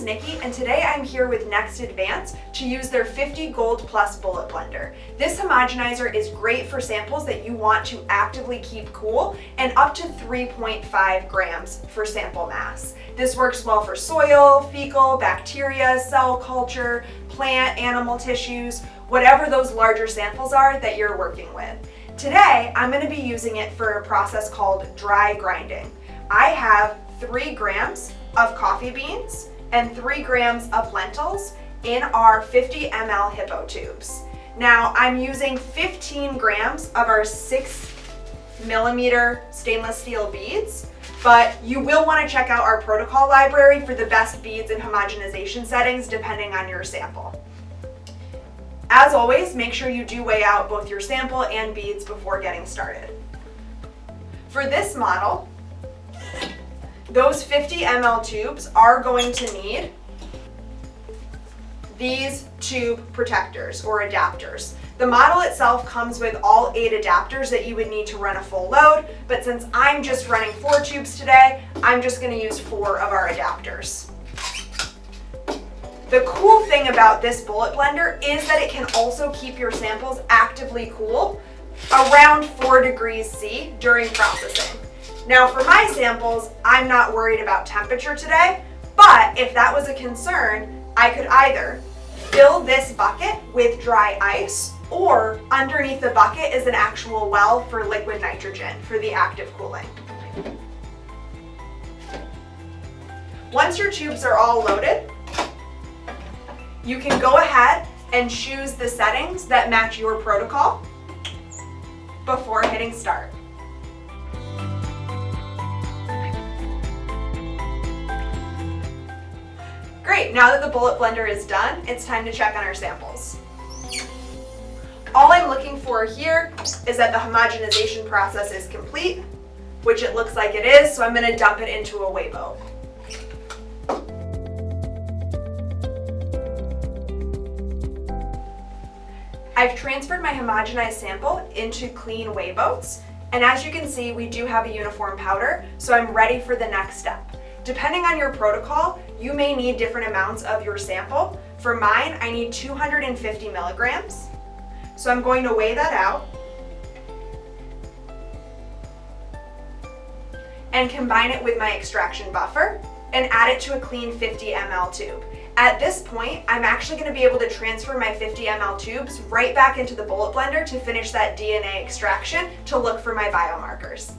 name's Nikki, and today I'm here with Next Advance to use their 50 Gold Plus Bullet Blender. This homogenizer is great for samples that you want to actively keep cool, and up to 3.5 grams for sample mass. This works well for soil, fecal, bacteria, cell culture, plant, animal tissues, whatever those larger samples are that you're working with. Today, I'm going to be using it for a process called dry grinding. I have 3 grams of coffee beans and 3 grams of lentils in our 50 ml Hippo tubes. Now I'm using 15 grams of our 6 millimeter stainless steel beads, but you will want to check out our protocol library for the best beads and homogenization settings depending on your sample. As always, make sure you do weigh out both your sample and beads before getting started. For this model, those 50 ml tubes are going to need these tube protectors or adapters. The model itself comes with all 8 adapters that you would need to run a full load, but since I'm just running 4 tubes today, I'm just going to use 4 of our adapters. The cool thing about this bullet blender is that it can also keep your samples actively cool around 4 degrees C during processing. Now for my samples, I'm not worried about temperature today, but if that was a concern, I could either fill this bucket with dry ice, or underneath the bucket is an actual well for liquid nitrogen for the active cooling. Once your tubes are all loaded, you can go ahead and choose the settings that match your protocol before hitting start. Great, now that the bullet blender is done, it's time to check on our samples. All I'm looking for here is that the homogenization process is complete, which it looks like it is, so I'm going to dump it into a weigh boat. I've transferred my homogenized sample into clean weigh boats, and as you can see, we do have a uniform powder, so I'm ready for the next step. Depending on your protocol, you may need different amounts of your sample. For mine, I need 250 milligrams. So I'm going to weigh that out and combine it with my extraction buffer and add it to a clean 50 ml tube. At this point, I'm actually going to be able to transfer my 50 ml tubes right back into the bullet blender to finish that DNA extraction to look for my biomarkers.